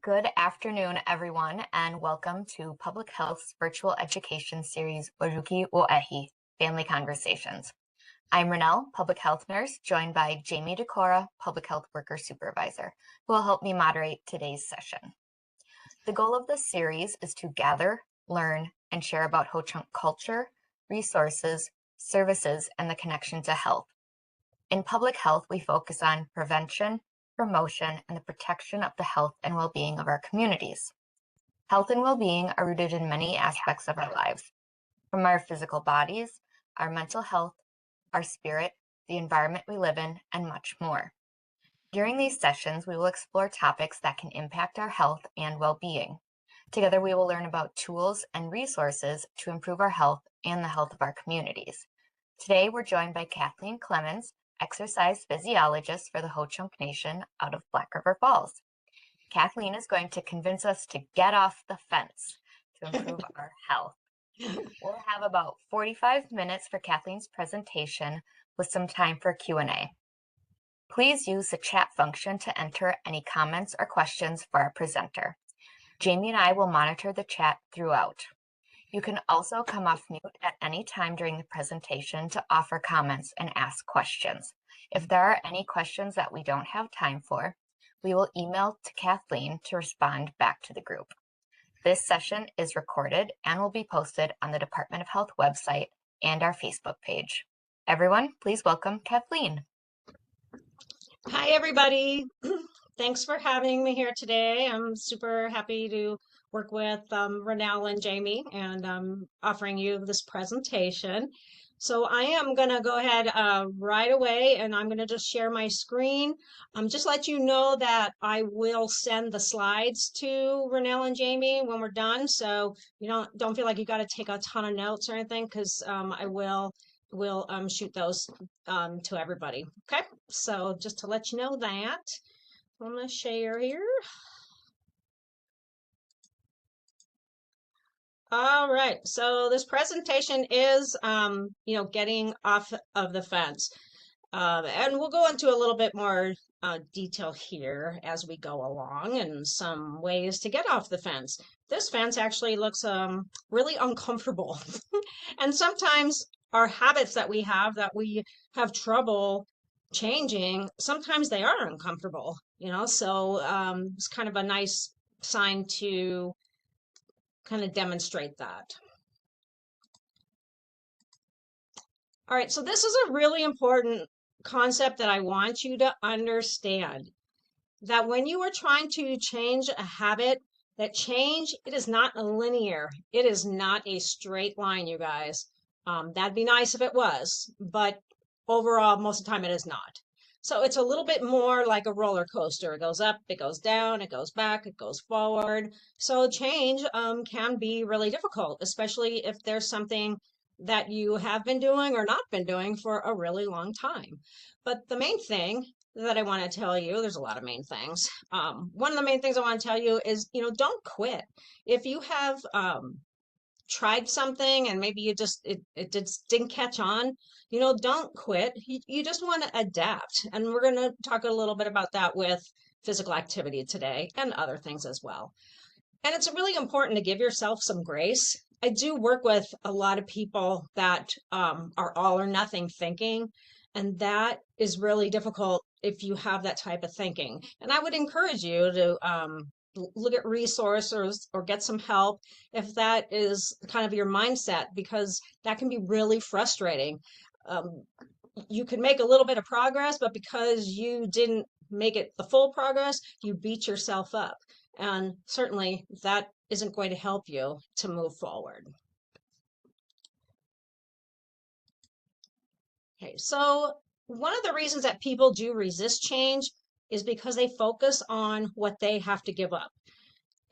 Good afternoon, everyone, and welcome to Public Health's virtual education series, Wazooki wo Ehi, Family Conversations. I'm Renelle, public health nurse, joined by Jamie Decora, public health worker supervisor, who will help me moderate today's session. The goal of this series is to gather, learn, and share about Ho-Chunk culture, resources, services, and the connection to health. In public health, we focus on prevention, promotion, and the protection of the health and well-being of our communities. Health and well-being are rooted in many aspects of our lives, from our physical bodies, our mental health, our spirit, the environment we live in, and much more. During these sessions, we will explore topics that can impact our health and well-being. Together, we will learn about tools and resources to improve our health and the health of our communities. Today, we're joined by Kathleen Clemons, exercise physiologist for the Ho-Chunk Nation out of Black River Falls. Kathleen is going to convince us to get off the fence to improve our health. We'll have about 45 minutes for Kathleen's presentation with some time for Q&A. Please use the chat function to enter any comments or questions for our presenter. Jamie and I will monitor the chat throughout. You can also come off mute at any time during the presentation to offer comments and ask questions. If there are any questions that we don't have time for, we will email to Kathleen to respond back to the group. This session is recorded and will be posted on the Department of Health website and our Facebook page. Everyone, please welcome Kathleen. Hi, everybody. Thanks for having me here today. I'm super happy to work with Renelle and Jamie and offering you this presentation. So I am going to go ahead right away and I'm going to just share my screen. Just let you know that I will send the slides to Renelle and Jamie when we're done. So you don't feel like you got to take a ton of notes or anything because I will shoot those to everybody. Okay, so just to let you know that. I'm going to share here. All right, so this presentation is, getting off of the fence. And we'll go into a little bit more detail here as we go along and some ways to get off the fence. This fence actually looks really uncomfortable. And sometimes our habits that we have trouble changing, sometimes they are uncomfortable, so it's kind of a nice sign to kind of demonstrate that. All right, so this is a really important concept that I want you to understand, that when you are trying to change a habit, that change, it is not a linear, it is not a straight line, you guys. That'd be nice if it was, but overall, most of the time it is not. So it's a little bit more like a roller coaster. It goes up, it goes down, it goes back, it goes forward. So change can be really difficult, especially if there's something that you have been doing or not been doing for a really long time. But the main thing that I want to tell you, there's a lot of main things. One of the main things I want to tell you is, don't quit. If you have tried something and maybe it just didn't catch on, don't quit. You just want to adapt. And we're going to talk a little bit about that with physical activity today and other things as well. And it's really important to give yourself some grace. I do work with a lot of people that are all or nothing thinking, and that is really difficult if you have that type of thinking. And I would encourage you to look at resources or get some help if that is kind of your mindset, because that can be really frustrating. You can make a little bit of progress, but because you didn't make it the full progress, you beat yourself up. And certainly that isn't going to help you to move forward. Okay, so one of the reasons that people do resist change is because they focus on what they have to give up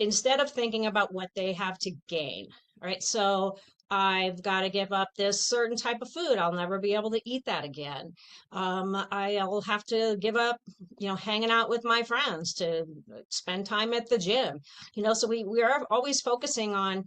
instead of thinking about what they have to gain. All right, so I've got to give up this certain type of food. I'll never be able to eat that again. I'll have to give up, hanging out with my friends to spend time at the gym. So we are always focusing on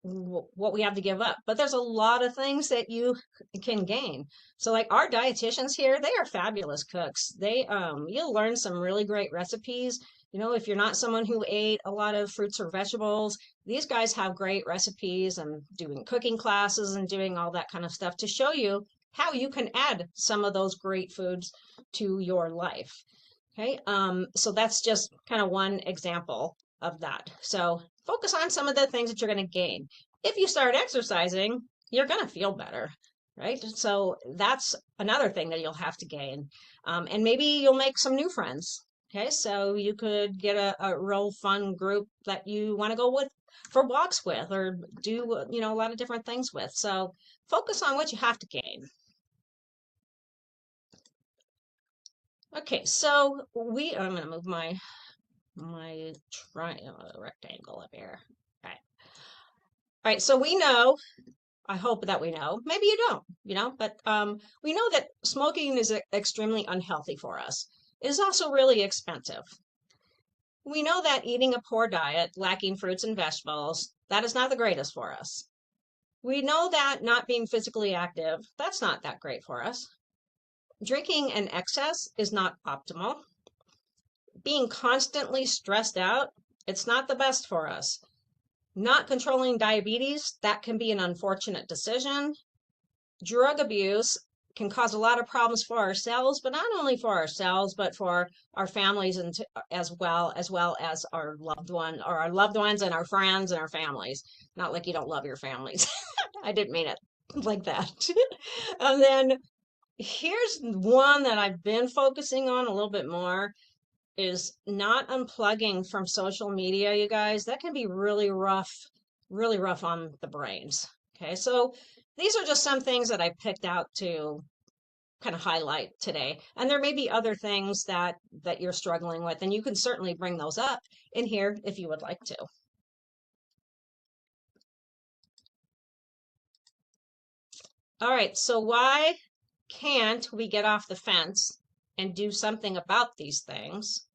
what we have to give up, but there's a lot of things that you can gain. So like our dietitians here, they are fabulous cooks. You'll learn some really great recipes You know, if you're not someone who ate a lot of fruits or vegetables, these guys have great recipes and doing cooking classes and doing all that kind of stuff to show you how you can add some of those great foods to your life. Okay, so that's just kind of one example of that. So focus on some of the things that you're going to gain. If you start exercising, you're going to feel better, right? So that's another thing that you'll have to gain. And maybe you'll make some new friends. Okay, so you could get a real fun group that you want to go with for walks with or do, you know, a lot of different things with. So focus on what you have to gain. Okay, so I'm going to move my rectangle up here. All right. All right, so we know, I hope that we know, maybe you don't, you know, but we know that smoking is extremely unhealthy for us. It is also really expensive. We know that eating a poor diet, lacking fruits and vegetables, that is not the greatest for us. We know that not being physically active, that's not that great for us. Drinking in excess is not optimal. Being constantly stressed out, it's not the best for us. Not controlling diabetes, that can be an unfortunate decision. Drug abuse can cause a lot of problems for ourselves, but not only for ourselves, but for our families and as well as our loved ones and our friends and our families. Not like you don't love your families. I didn't mean it like that. And then here's one that I've been focusing on a little bit more is not unplugging from social media, you guys. That can be really rough on the brains. Okay, so these are just some things that I picked out to kind of highlight today. And there may be other things that you're struggling with, and you can certainly bring those up in here if you would like to. All right, so why can't we get off the fence and do something about these things?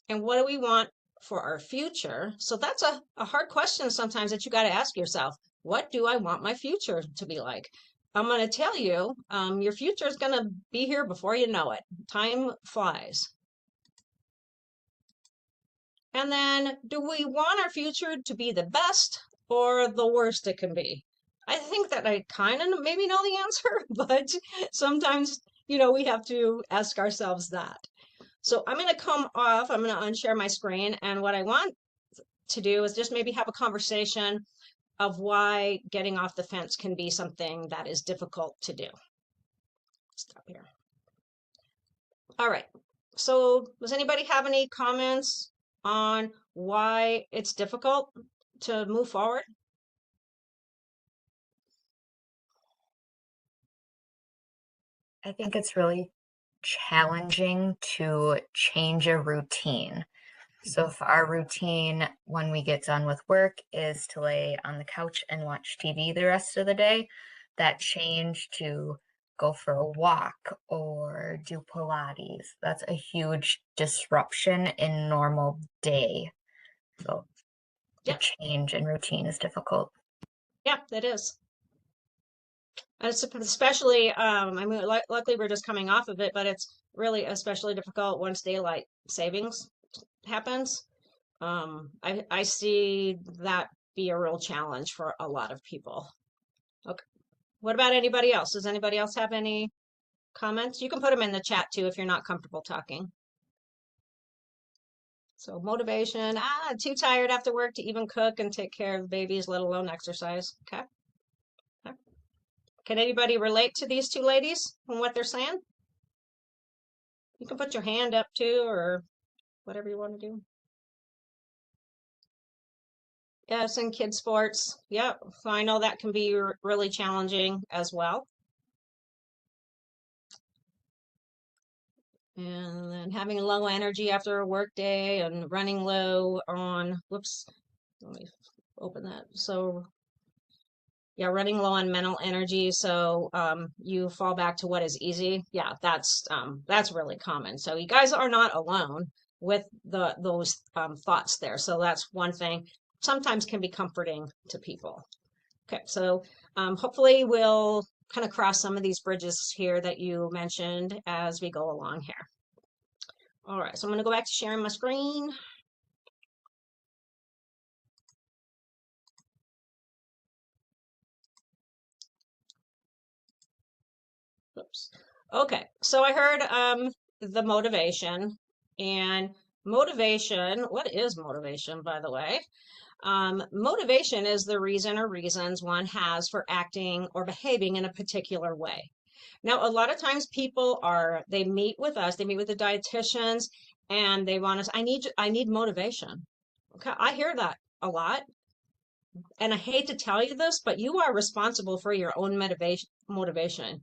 And what do we want for our future? So that's a hard question sometimes that you got to ask yourself. What do I want my future to be like? I'm going to tell you, your future is going to be here before you know it. Time flies. And then, do we want our future to be the best or the worst it can be? I think that I kind of maybe know the answer, but sometimes, you know, we have to ask ourselves that. So I'm going to come off, I'm going to unshare my screen. And what I want to do is just maybe have a conversation of why getting off the fence can be something that is difficult to do. Stop here. All right. So does anybody have any comments on why it's difficult to move forward? I think it's really challenging to change a routine. So if our routine when we get done with work is to lay on the couch and watch TV the rest of the day, that change to go for a walk or do Pilates, that's a huge disruption in normal day. So the Yep. change in routine is difficult. Yeah, that is. And it's especially, I mean, luckily we're just coming off of it, but it's really especially difficult once daylight savings happens. I see that be a real challenge for a lot of people. Okay. What about anybody else? Does anybody else have any comments? You can put them in the chat too if you're not comfortable talking. So motivation, too tired after work to even cook and take care of the babies, let alone exercise. Okay. Can anybody relate to these two ladies and what they're saying? You can put your hand up too, or whatever you want to do. Yes, and kid sports. Yep. So I know that can be really challenging as well. And then having low energy after a work day and running low on, whoops, let me open that. So yeah, running low on mental energy. So you fall back to what is easy. Yeah, that's really common. So you guys are not alone with those thoughts there. So that's one thing sometimes can be comforting to people. Okay, so hopefully we'll kind of cross some of these bridges here that you mentioned as we go along here. All right, so I'm going to go back to sharing my screen. Oops. Okay, so I heard the motivation, and motivation, what is motivation, by the way? Motivation is the reason or reasons one has for acting or behaving in a particular way. Now, a lot of times they meet with us, they meet with the dietitians, and they want us, I need motivation. Okay, I hear that a lot. And I hate to tell you this, but you are responsible for your own motivation.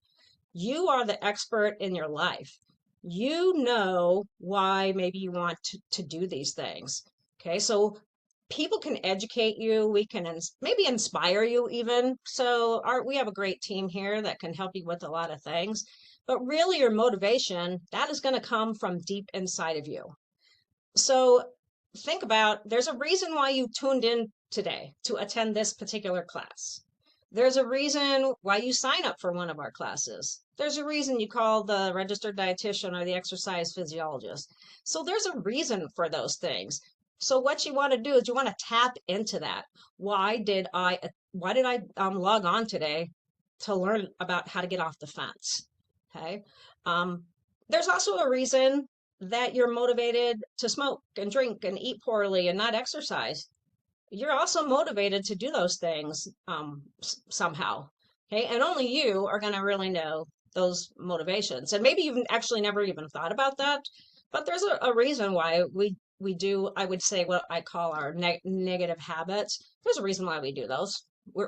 You are the expert in your life. You know why maybe you want to do these things. Okay, so people can educate you. We can maybe inspire you even. So we have a great team here that can help you with a lot of things. But really, your motivation, that is going to come from deep inside of you. So think about there's a reason why you tuned in today to attend this particular class. There's a reason why you sign up for one of our classes. There's a reason you call the registered dietitian or the exercise physiologist. So there's a reason for those things. So what you want to do is you want to tap into that. Why did I log on today to learn about how to get off the fence? Okay. Um, there's also a reason that you're motivated to smoke and drink and eat poorly and not exercise. You're also motivated to do those things somehow. Okay. And only you are going to really know those motivations. And maybe you've actually never even thought about that, but there's a reason why we do, I would say, what I call our negative habits. There's a reason why we do those.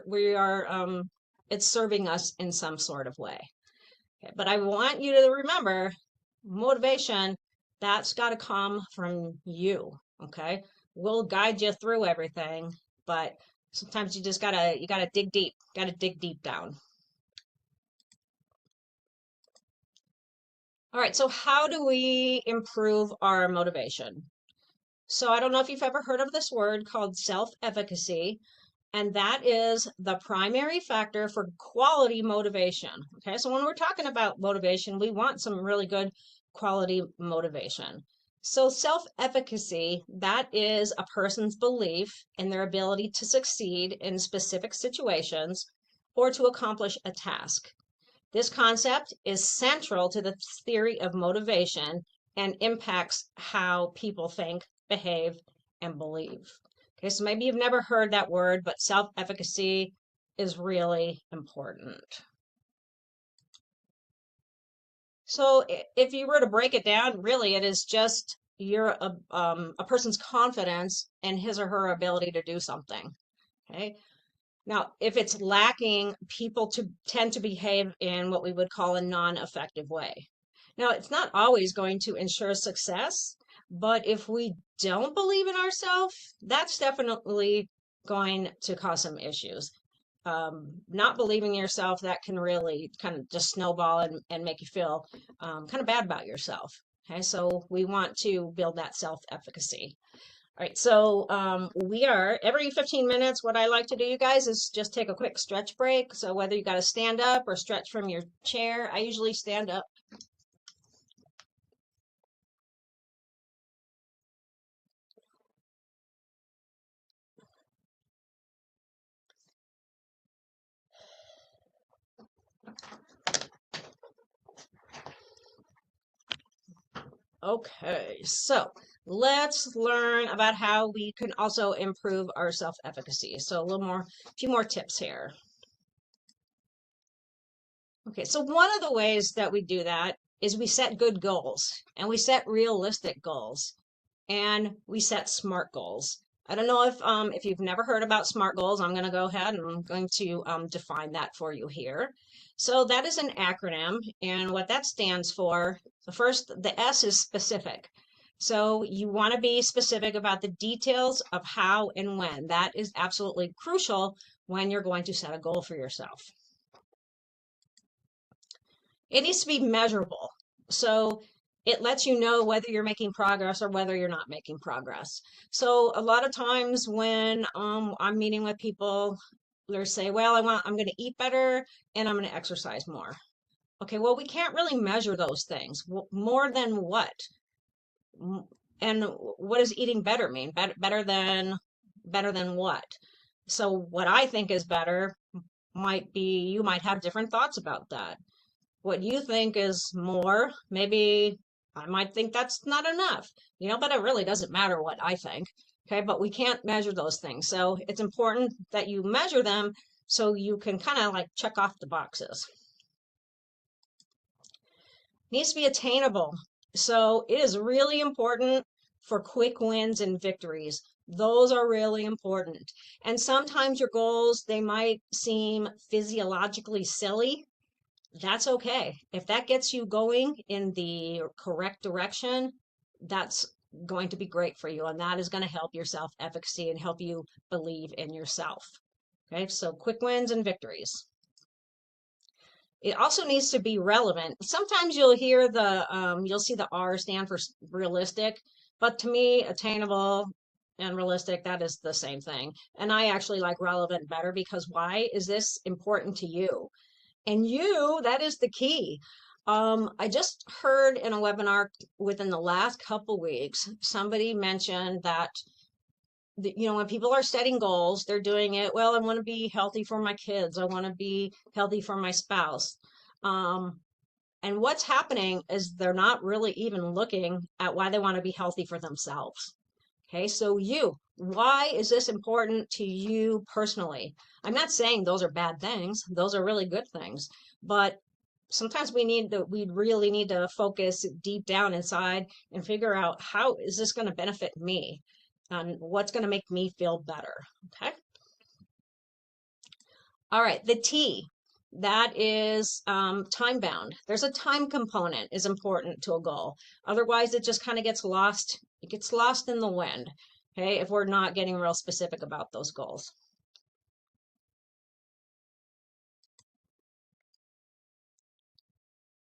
We are, it's serving us in some sort of way. Okay. But I want you to remember motivation, that's got to come from you. Okay. We'll guide you through everything, but sometimes you gotta dig deep down. All right. So how do we improve our motivation? So I don't know if you've ever heard of this word called self-efficacy, and that is the primary factor for quality motivation. Okay, so when we're talking about motivation, we want some really good quality motivation. So self-efficacy, that is a person's belief in their ability to succeed in specific situations or to accomplish a task. This concept is central to the theory of motivation and impacts how people think, behave, and believe. Okay, so maybe you've never heard that word, but self-efficacy is really important. So if you were to break it down, really it is just a person's confidence in his or her ability to do something. Okay. Now, if it's lacking, people tend to behave in what we would call a non-effective way. Now, it's not always going to ensure success, but if we don't believe in ourselves, that's definitely going to cause some issues. Not believing in yourself, that can really kind of just snowball and make you feel kind of bad about yourself. Okay, so we want to build that self-efficacy. All right, so we are every 15 minutes. What I like to do, you guys, is just take a quick stretch break. So whether you got to stand up or stretch from your chair, I usually stand up. Okay, so let's learn about how we can also improve our self-efficacy. So a few more tips here. Okay, so one of the ways that we do that is we set good goals and we set realistic goals and we set SMART goals. I don't know if you've never heard about SMART goals. I'm going to go ahead and I'm going to define that for you here. So that is an acronym, and what that stands for, the S is specific. So you want to be specific about the details of how and when. That is absolutely crucial when you're going to set a goal for yourself. It needs to be measurable. So it lets you know whether you're making progress or whether you're not making progress. So a lot of times when I'm meeting with people, they'll say, well, I'm going to eat better and I'm going to exercise more. Okay, well, we can't really measure those things. More than what? And what does eating better mean? Better than what? So what I think is better might be, you might have different thoughts about that. What you think is more, maybe I might think that's not enough, but it really doesn't matter what I think. Okay, but we can't measure those things. So it's important that you measure them so you can kind of like check off the boxes. Needs to be attainable. So it is really important for quick wins and victories. Those are really important. And sometimes your goals, they might seem physiologically silly. That's okay. If that gets you going in the correct direction, that's going to be great for you. And that is going to help your self-efficacy and help you believe in yourself. Okay, so quick wins and victories. It also needs to be relevant. Sometimes you'll hear you'll see the R stand for realistic, but to me, attainable and realistic, that is the same thing. And I actually like relevant better because why is this important to you? And that is the key. I just heard in a webinar within the last couple weeks, somebody mentioned that, when people are setting goals, they're doing it, well, I want to be healthy for my kids. I want to be healthy for my spouse. And what's happening is they're not really even looking at why they want to be healthy for themselves. Okay, so why is this important to you personally? I'm not saying those are bad things. Those are really good things. But sometimes we really need to focus deep down inside and figure out, how is this going to benefit me? And what's going to make me feel better? Okay. All right, the T, that is time bound. There's a time component is important to a goal. Otherwise, it just kind of gets lost. It gets lost in the wind. Okay, if we're not getting real specific about those goals.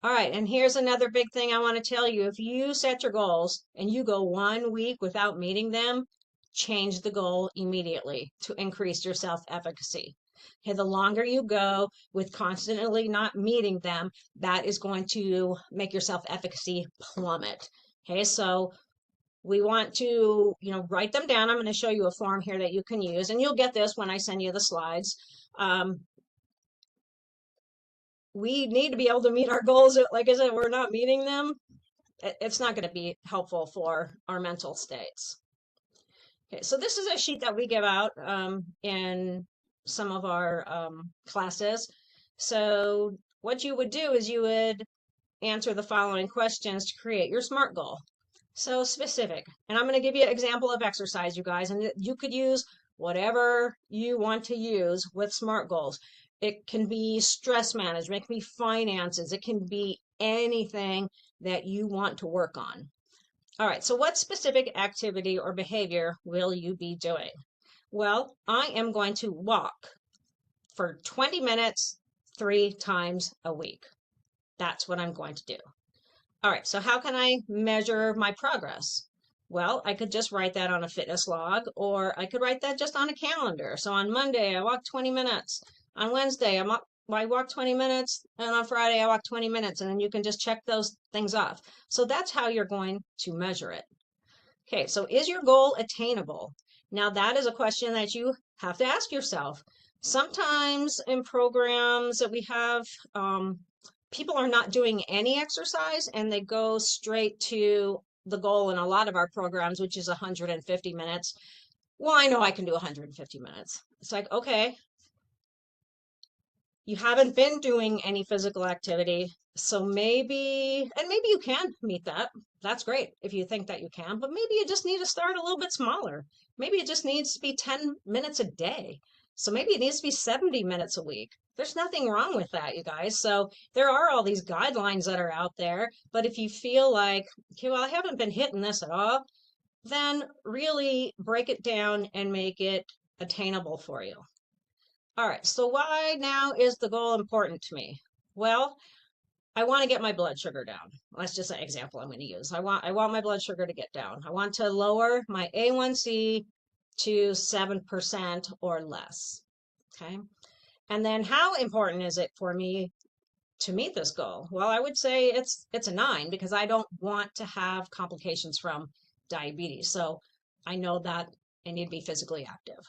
All right, and here's another big thing I want to tell you. If you set your goals and you go 1 week without meeting them, change the goal immediately to increase your self-efficacy. Okay, the longer you go with constantly not meeting them, that is going to make your self-efficacy plummet. Okay, so we want to, write them down. I'm going to show you a form here that you can use, and you'll get this when I send you the slides. We need to be able to meet our goals. Like I said, we're not meeting them. It's not going to be helpful for our mental states. Okay, so this is a sheet that we give out in some of our classes. So what you would do is you would answer the following questions to create your SMART goal. So specific, and I'm going to give you an example of exercise, you guys, and you could use whatever you want to use with SMART goals. It can be stress management, it can be finances, it can be anything that you want to work on. All right, so what specific activity or behavior will you be doing? Well, I am going to walk for 20 minutes 3 times a week. That's what I'm going to do. All right, so how can I measure my progress? Well, I could just write that on a fitness log, or I could write that just on a calendar. So on Monday, I walked 20 minutes. On Wednesday, I walked 20 minutes, and on Friday, I walked 20 minutes, and then you can just check those things off. So that's how you're going to measure it. Okay, so is your goal attainable? Now, that is a question that you have to ask yourself. Sometimes in programs that we have, people are not doing any exercise and they go straight to the goal in a lot of our programs, which is 150 minutes. Well, I know I can do 150 minutes. It's like, okay, you haven't been doing any physical activity, so maybe you can meet that. That's great if you think that you can, but maybe you just need to start a little bit smaller. Maybe it just needs to be 10 minutes a day. So maybe it needs to be 70 minutes a week. There's nothing wrong with that, you guys. So there are all these guidelines that are out there, but if you feel like, okay, well, I haven't been hitting this at all, then really break it down and make it attainable for you. All right, so why now is the goal important to me? Well, I want to get my blood sugar down. That's just an example I'm going to use. I want my blood sugar to get down. I want to lower my A1C to 7% or less. Okay. And then how important is it for me to meet this goal? Well, I would say it's a 9 because I don't want to have complications from diabetes. So I know that I need to be physically active.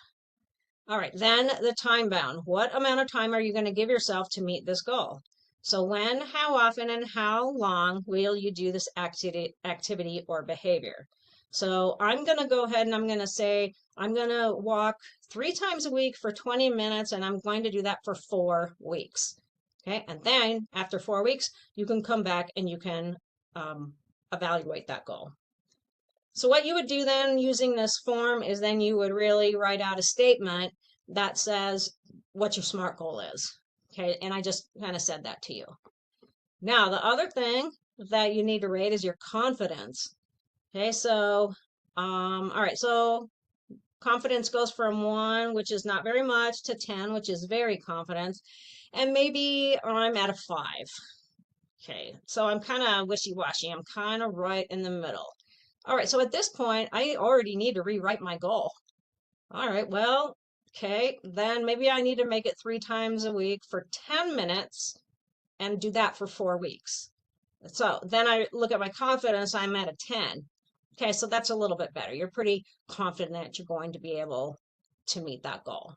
All right, then the time bound. What amount of time are you going to give yourself to meet this goal? So when, how often, and how long will you do this activity or behavior? So I'm going to go ahead and I'm going to say I'm going to walk 3 times a week for 20 minutes, and I'm going to do that for 4 weeks. Okay, and then after 4 weeks, you can come back and you can evaluate that goal. So what you would do then using this form is then you would really write out a statement that says what your SMART goal is. Okay, and I just kind of said that to you. Now, the other thing that you need to rate is your confidence. Okay, so, all right, so confidence goes from 1, which is not very much, to 10, which is very confident, and maybe I'm at a 5. Okay, so I'm kind of wishy-washy. I'm kind of right in the middle. All right, so at this point, I already need to rewrite my goal. All right, well, okay, then maybe I need to make it 3 times a week for 10 minutes and do that for 4 weeks. So then I look at my confidence, I'm at a 10. Okay, so that's a little bit better. You're pretty confident that you're going to be able to meet that goal.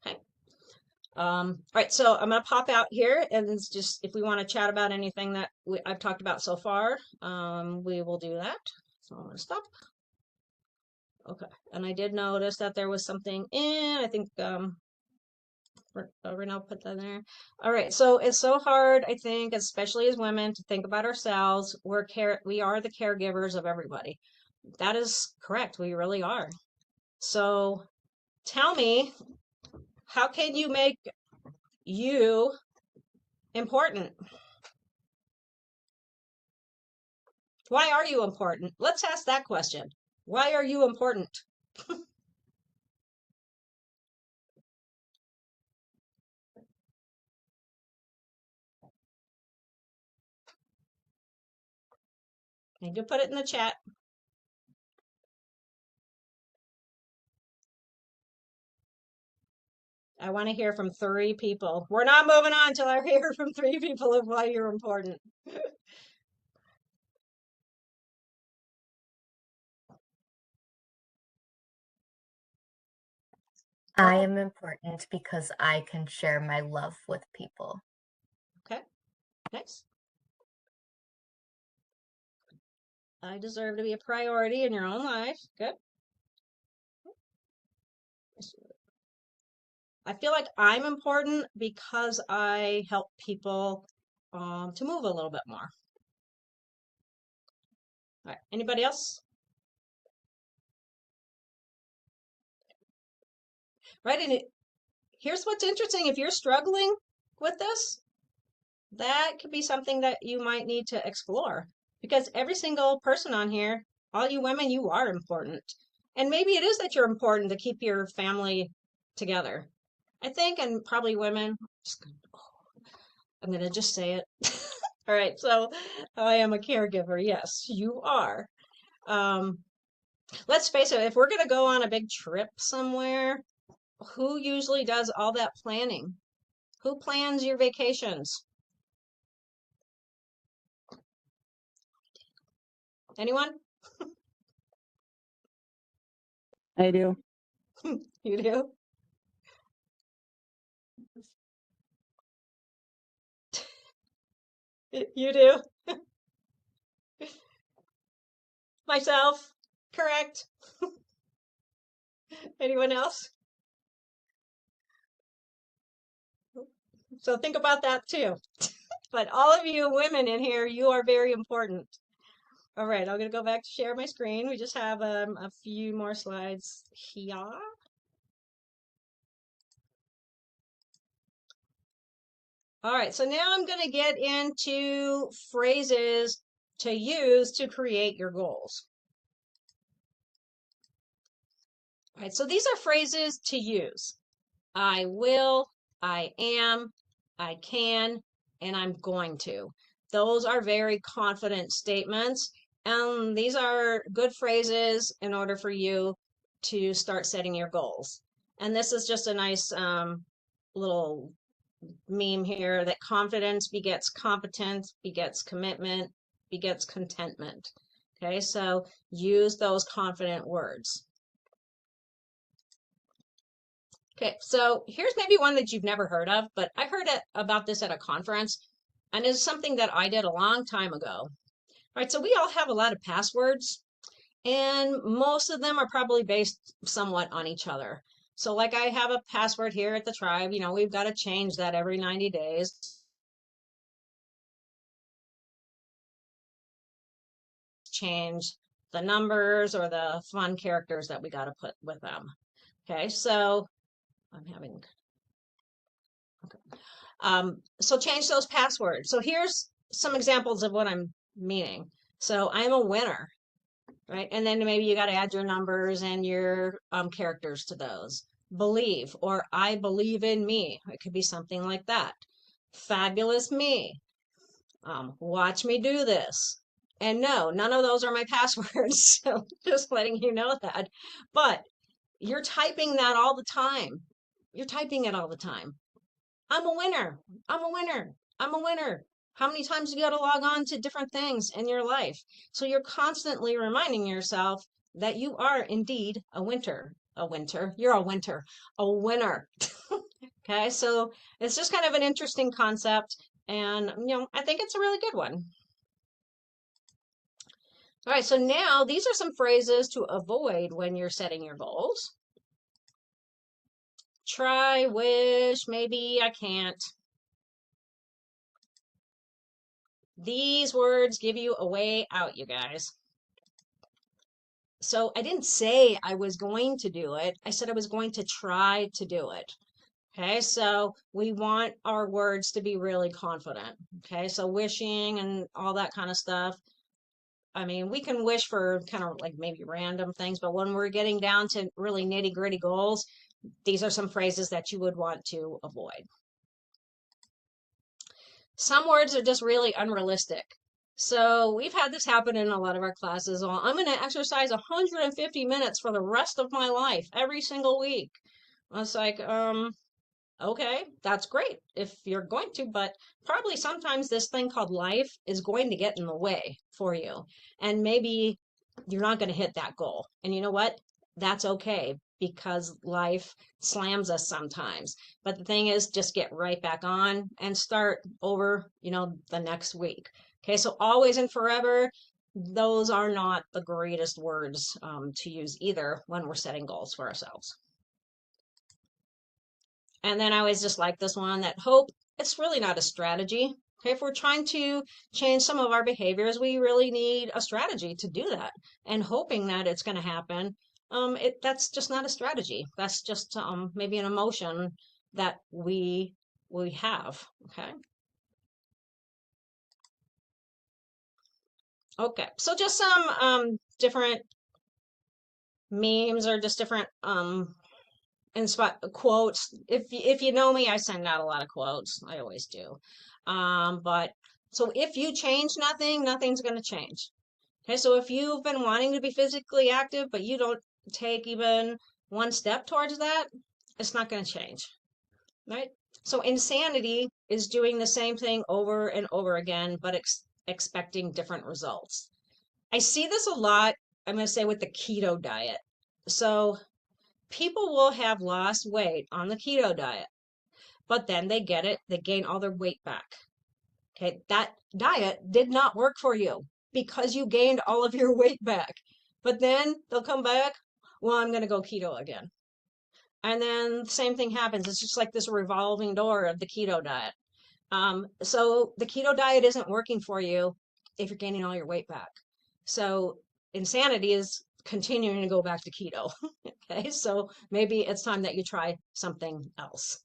Okay. All right, so I'm going to pop out here, and it's just if we want to chat about anything that I've talked about so far, we will do that. So I'm going to stop. Okay, and I did notice that there was something in, I think Renelle put that in there. All right, so it's so hard, I think, especially as women, to think about ourselves. We are the caregivers of everybody. That is correct, we really are. So tell me, how can you make you important? Why are you important? Let's ask that question. Why are you important? You can put it in the chat. I want to hear from 3 people. We're not moving on until I hear from 3 people of why you're important. I am important because I can share my love with people. Okay, nice. I deserve to be a priority in your own life. Good. I feel like I'm important because I help people to move a little bit more. All right, anybody else? Right, and here's what's interesting. If you're struggling with this, that could be something that you might need to explore, because every single person on here, all you women, you are important. And maybe it is that you're important to keep your family together. I think, and probably women, I'm going to just say it. All right, so I am a caregiver. Yes, you are. Let's face it, if we're going to go on a big trip somewhere, who usually does all that planning? Who plans your vacations? Anyone? I do. You do? You do? Myself? Correct. Anyone else? So think about that too. But all of you women in here, you are very important. All right, I'm going to go back to share my screen. We just have a few more slides here. All right, so now I'm going to get into phrases to use to create your goals. All right, so these are phrases to use. I will, I am, I can, and I'm going to. Those are very confident statements, and these are good phrases in order for you to start setting your goals. And this is just a nice little meme here that confidence begets competence, begets commitment, begets contentment. Okay, so use those confident words. Okay, so here's maybe one that you've never heard of, but I heard about this at a conference, and it's something that I did a long time ago. All right, so we all have a lot of passwords, and most of them are probably based somewhat on each other. So like I have a password here at the tribe, we've got to change that every 90 days. Change the numbers or the fun characters that we got to put with them. Okay, so I'm having, okay. So change those passwords. So here's some examples of what I'm meaning. So I'm a winner, right? And then maybe you got to add your numbers and your characters to those. Believe, or I believe in me. It could be something like that. Fabulous me. Watch me do this. And no, none of those are my passwords. So just letting you know that. But you're typing that all the time. You're typing it all the time. I'm a winner. I'm a winner. I'm a winner. How many times do you got to log on to different things in your life? So you're constantly reminding yourself that you are indeed a winner. A winter. You're a winter. A winner. Okay, so it's just kind of an interesting concept. And, I think it's a really good one. All right, so now these are some phrases to avoid when you're setting your goals. Try, wish, maybe, I can't. These words give you a way out, you guys. So I didn't say I was going to do it. I said I was going to try to do it. Okay, so we want our words to be really confident. Okay, so wishing and all that kind of stuff. I mean, we can wish for kind of like maybe random things, but when we're getting down to really nitty gritty goals, these are some phrases that you would want to avoid. Some words are just really unrealistic. So we've had this happen in a lot of our classes. Well, I'm going to exercise 150 minutes for the rest of my life, every single week. I was like, okay, that's great if you're going to, but probably sometimes this thing called life is going to get in the way for you. And maybe you're not going to hit that goal. And you know what? That's okay, because life slams us sometimes. But the thing is, just get right back on and start over, the next week. Okay, so always and forever, those are not the greatest words to use either when we're setting goals for ourselves. And then I always just like this one, that hope, it's really not a strategy. Okay, if we're trying to change some of our behaviors, we really need a strategy to do that. And hoping that it's going to happen, that's just not a strategy. That's just maybe an emotion that we have. Okay. Okay, so just some different memes or just different quotes. If you know me, I send out a lot of quotes. I always do. But so if you change nothing, nothing's going to change. Okay, so if you've been wanting to be physically active, but you don't take even one step towards that, it's not going to change, right? So insanity is doing the same thing over and over again, but expecting different results. I see this a lot, I'm going to say, with the keto diet. So people will have lost weight on the keto diet, but then they gain all their weight back. Okay, that diet did not work for you because you gained all of your weight back. But then they'll come back, well, I'm going to go keto again. And then the same thing happens. It's just like this revolving door of the keto diet. So the keto diet isn't working for you if you're gaining all your weight back. So insanity is continuing to go back to keto. Okay, so maybe it's time that you try something else.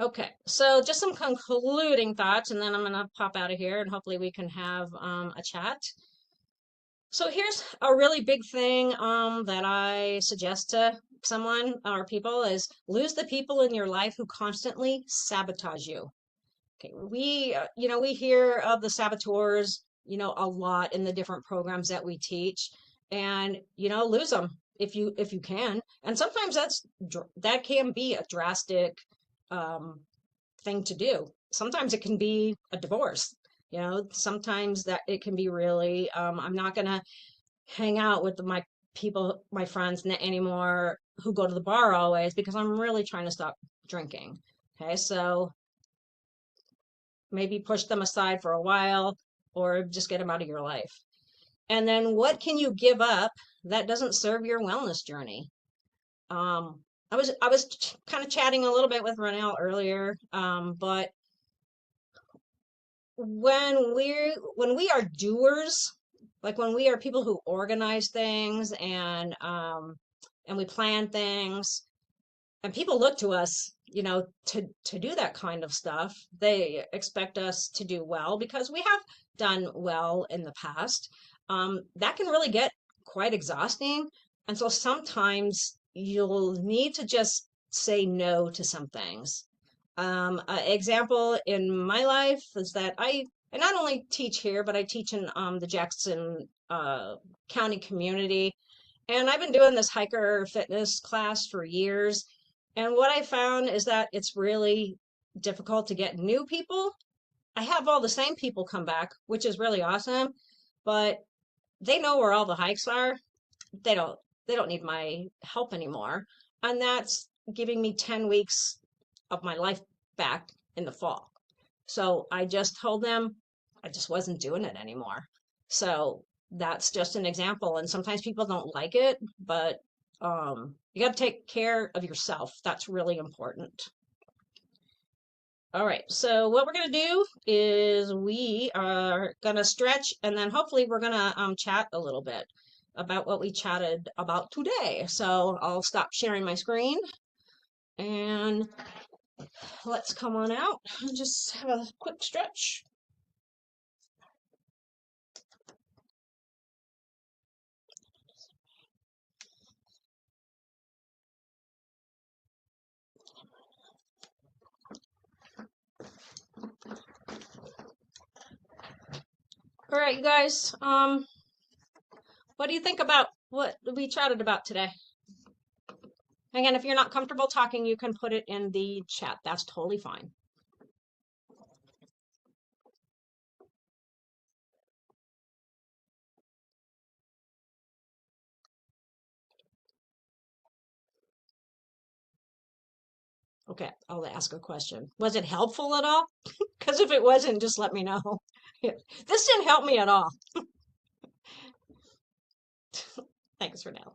Okay, so just some concluding thoughts, and then I'm going to pop out of here and hopefully we can have a chat. So here's a really big thing that I suggest to someone or people is lose the people in your life who constantly sabotage you. Okay, we hear of the saboteurs, a lot in the different programs that we teach, and, lose them. if you can. And sometimes that can be a drastic thing to do. Sometimes it can be a divorce. Sometimes that it can be really, I'm not going to hang out with my friends anymore who go to the bar always because I'm really trying to stop drinking. Okay, so maybe push them aside for a while or just get them out of your life. And then what can you give up that doesn't serve your wellness journey? I was kind of chatting a little bit with Renelle earlier, but when we are doers, like when we are people who organize things and we plan things, and people look to us, to do that kind of stuff. They expect us to do well because we have done well in the past. That can really get quite exhausting. And so sometimes you'll need to just say no to some things. An example in my life is that I not only teach here, but I teach in the Jackson County community. And I've been doing this hiker fitness class for years. And what I found is that it's really difficult to get new people. I have all the same people come back, which is really awesome, but they know where all the hikes are. They don't need my help anymore. And that's giving me 10 weeks of my life back in the fall. So I just told them I just wasn't doing it anymore. So that's just an example. And sometimes people don't like it, but you got to take care of yourself. That's really important. All right, so what we're going to do is we are going to stretch, and then hopefully we're going to chat a little bit about what we chatted about today. So I'll stop sharing my screen, and let's come on out and just have a quick stretch. All right, you guys, what do you think about what we chatted about today? Again, if you're not comfortable talking, you can put it in the chat. That's totally fine. Okay, I'll ask a question. Was it helpful at all? Because if it wasn't, just let me know. This didn't help me at all. Thanks, Renelle.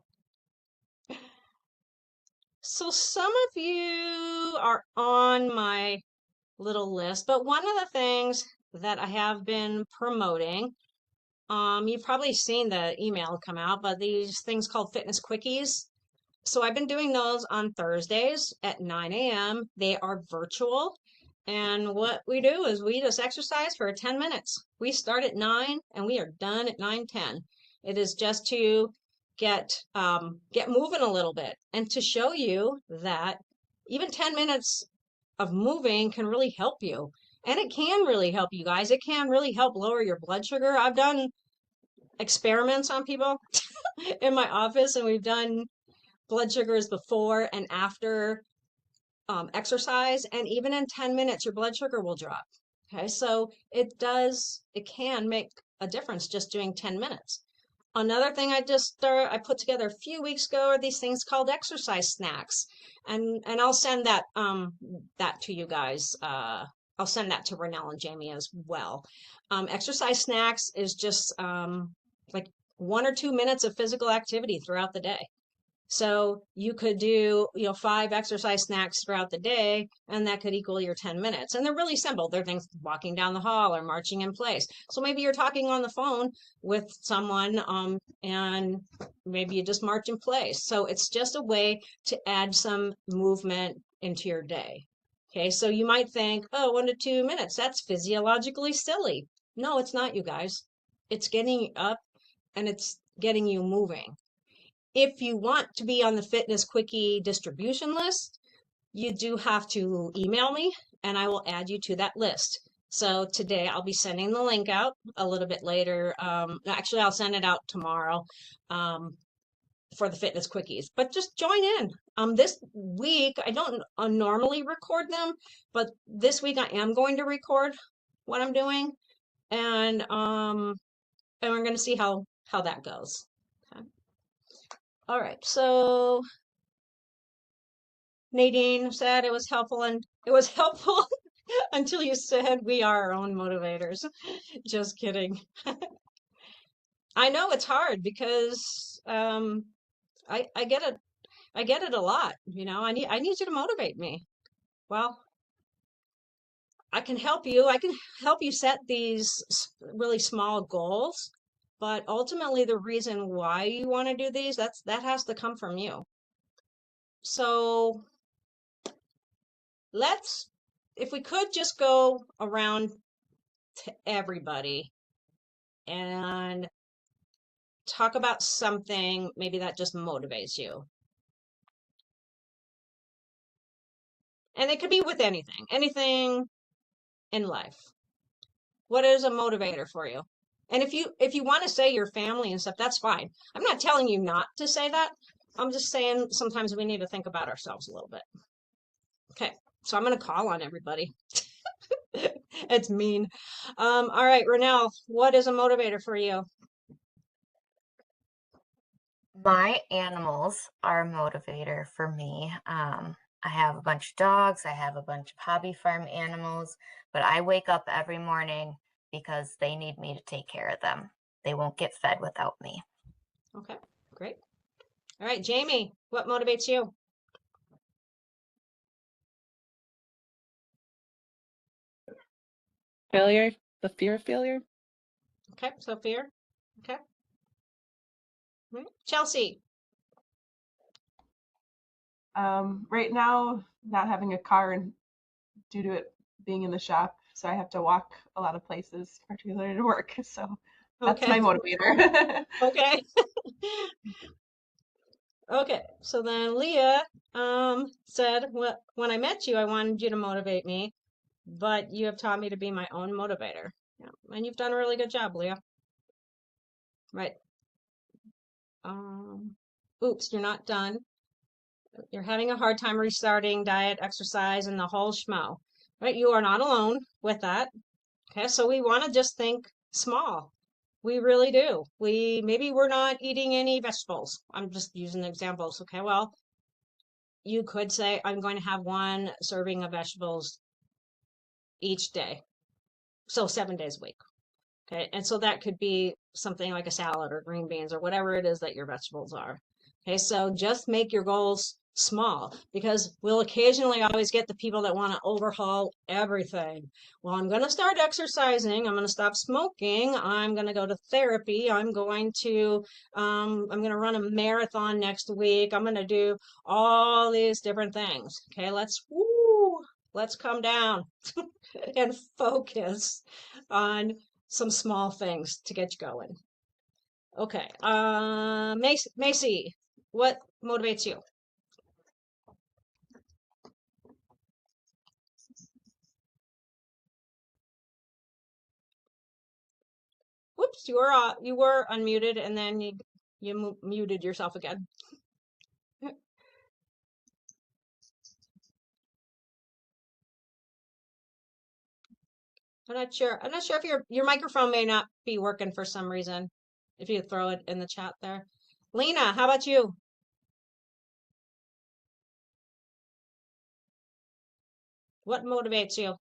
So some of you are on my little list, but one of the things that I have been promoting, you've probably seen the email come out, but these things called fitness quickies. So I've been doing those on Thursdays at 9 a.m. They are virtual. And what we do is we just exercise for 10 minutes. We start at 9 and we are done at 9:10. It is just to get moving a little bit and to show you that even 10 minutes of moving can really help you. And it can really help you guys. It can really help lower your blood sugar. I've done experiments on people in my office, and we've done blood sugars before and after exercise, and even in 10 minutes your blood sugar will drop. Okay, so it can make a difference just doing 10 minutes. Another thing I put together a few weeks ago are these things called exercise snacks, and I'll send that to you guys. I'll send that to Renelle and Jamie as well. Exercise snacks is just like 1 or 2 minutes of physical activity throughout the day. So you could do, 5 exercise snacks throughout the day, and that could equal your 10 minutes. And they're really simple. They're things walking down the hall or marching in place. So maybe you're talking on the phone with someone, and maybe you just march in place. So it's just a way to add some movement into your day. Okay, so you might think, oh, 1 to 2 minutes, that's physiologically silly. No, it's not, you guys. It's getting you up and it's getting you moving. If you want to be on the Fitness Quickie distribution list, you do have to email me and I will add you to that list. So today I'll be sending the link out a little bit later. Actually, I'll send it out tomorrow. for the fitness quickies, but just join in. This week, I don't normally record them, but this week I am going to record what I'm doing, and we're going to see how that goes. Okay. All right, so Nadine said it was helpful, and it was helpful until you said we are our own motivators. Just kidding. I know it's hard because I get it. I get it a lot. You know, I need you to motivate me. Well, I can help you. I can help you set these really small goals, but ultimately the reason why you want to do these, that has to come from you. So if we could just go around to everybody and talk about something maybe that just motivates you. And it could be with anything in life. What is a motivator for you? And if you want to say your family and stuff, that's fine. I'm not telling you not to say that. I'm just saying sometimes we need to think about ourselves a little bit. Okay, so I'm going to call on everybody. It's mean. All right, Renelle, what is a motivator for you? My animals are a motivator for me. I have a bunch of dogs, I have a bunch of hobby farm animals, but I wake up every morning because they need me to take care of them. They won't get fed without me. Okay, great. All right, Jamie, what motivates you? Failure, the fear of failure. Okay, so fear. Okay. Chelsea. Right now, not having a car and due to it being in the shop, so I have to walk a lot of places, particularly to work. So that's Okay. my motivator. Okay. Okay. So then Leah said, well, when I met you, I wanted you to motivate me, but you have taught me to be my own motivator. Yeah. And you've done a really good job, Leah. Right. Oops, you're not done. You're having a hard time restarting diet, exercise, and the whole schmo. Right? You are not alone with that. Okay, so we want to just think small. We really do. Maybe we're not eating any vegetables. I'm just using examples. Okay, well, you could say I'm going to have one serving of vegetables each day. So 7 days a week. Okay, and so that could be something like a salad or green beans or whatever it is that your vegetables are. Okay, so just make your goals small because we'll occasionally always get the people that want to overhaul everything. Well, I'm going to start exercising. I'm going to stop smoking. I'm going to go to therapy. I'm going to run a marathon next week. I'm going to do all these different things. Okay, let's come down and focus on some small things to get you going. Okay. Macy, what motivates you? Whoops, you were unmuted and then you muted yourself again. I'm not sure if your microphone may not be working for some reason. If you throw it in the chat there. Lena, how about you? What motivates you?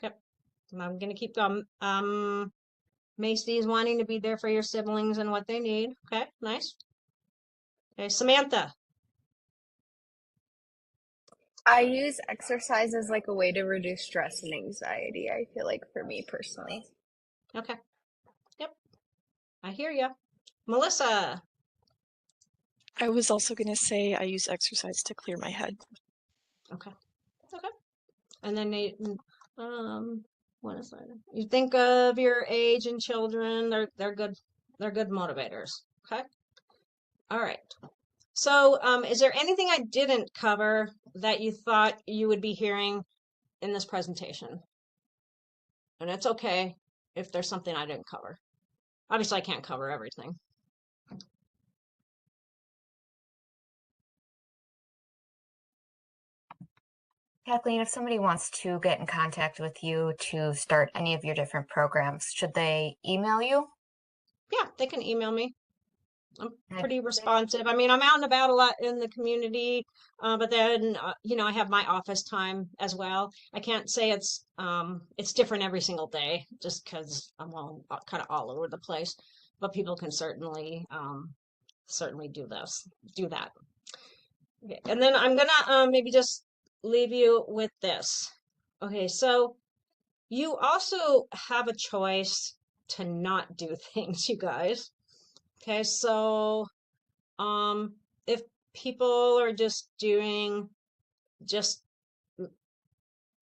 Okay. I'm gonna keep going. Macy's wanting to be there for your siblings and what they need. Okay, nice. Okay, Samantha. I use exercise as like a way to reduce stress and anxiety, I feel like for me personally. Okay. Yep. I hear you. Melissa. I was also going to say I use exercise to clear my head. Okay. Okay. And then what is that? You think of your age and children, they're good motivators. Okay. All right. So, is there anything I didn't cover that you thought you would be hearing in this presentation? And it's okay. if there's something I didn't cover. Obviously, I can't cover everything. Kathleen, if somebody wants to get in contact with you to start any of your different programs, should they email you? Yeah, they can email me. I'm And pretty responsive. I mean, I'm out and about a lot in the community, but then you know, I have my office time as well. I can't say it's different every single day, just because I'm all kind of all over the place. But people can certainly do that. Okay, and then I'm gonna maybe just leave you with this. Okay, so you also have a choice to not do things, you guys. Okay, so if people are just doing just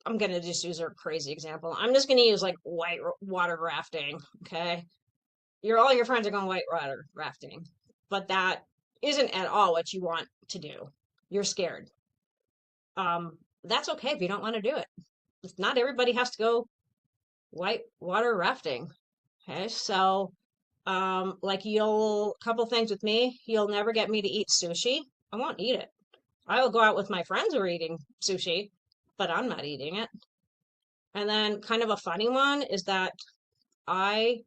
I'm gonna just use a crazy example. I'm just gonna use like white water rafting. Okay, all your friends are going white water rafting, but that isn't at all what you want to do. You're scared. That's okay if you don't want to do it. Not everybody has to go white water rafting. Okay, so like couple things with me, you'll never get me to eat sushi. I won't eat it. I will go out with my friends who are eating sushi, but I'm not eating it. And then kind of a funny one is that I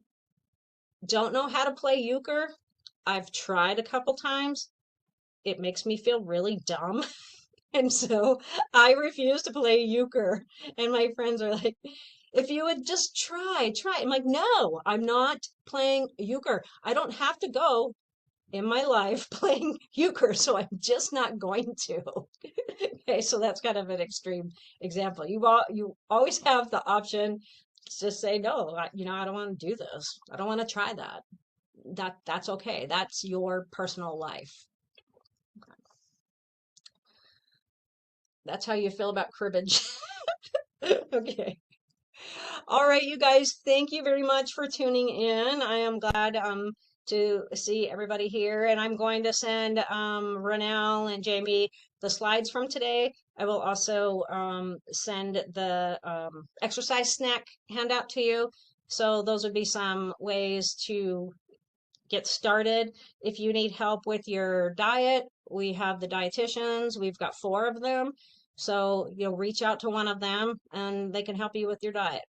don't know how to play euchre. I've tried a couple times. It makes me feel really dumb. And so I refuse to play euchre. And my friends are like, if you would just try. I'm like, no, I'm not playing euchre. I don't have to go in my life playing euchre, so I'm just not going to. Okay, so that's kind of an extreme example. You always have the option to just say no. I don't want to do this. I don't want to try that. That's okay. That's your personal life. That's how you feel about cribbage. Okay. All right, you guys, thank you very much for tuning in. I am glad to see everybody here, and I'm going to send Renelle and Jamie the slides from today. I will also send the exercise snack handout to you. So those would be some ways to get started. If you need help with your diet, we have the dietitians. We've got 4 of them. So you'll reach out to one of them and they can help you with your diet.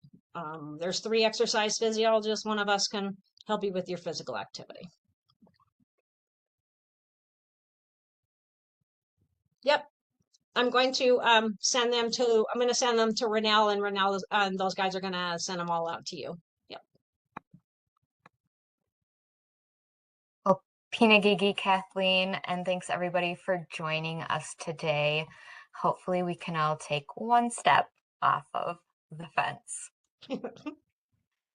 There's 3 exercise physiologists. One of us can help you with your physical activity. Yep. I'm going to send them to Renelle, and Renelle and those guys are going to send them all out to you. Yep. Well, Pinagigi, Kathleen, and thanks everybody for joining us today. Hopefully we can all take one step off of the fence.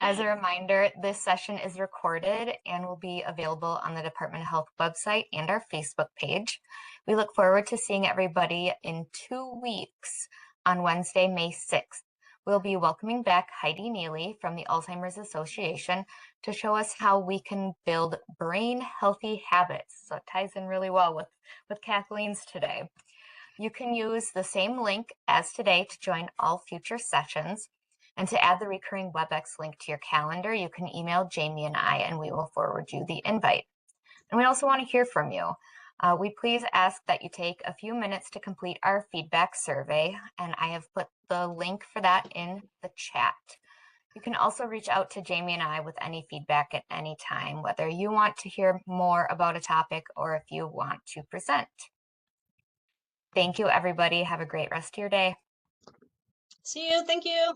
As a reminder, this session is recorded and will be available on the Department of Health website and our Facebook page. We look forward to seeing everybody in 2 weeks on Wednesday, May 6th. We'll be welcoming back Heidi Neely from the Alzheimer's Association to show us how we can build brain healthy habits. So it ties in really well with Kathleen's today. You can use the same link as today to join all future sessions. And to add the recurring WebEx link to your calendar, you can email Jamie and I, and we will forward you the invite. And we also want to hear from you. We please ask that you take a few minutes to complete our feedback survey, and I have put the link for that in the chat. You can also reach out to Jamie and I with any feedback at any time, whether you want to hear more about a topic or if you want to present. Thank you, everybody. Have a great rest of your day. See you. Thank you.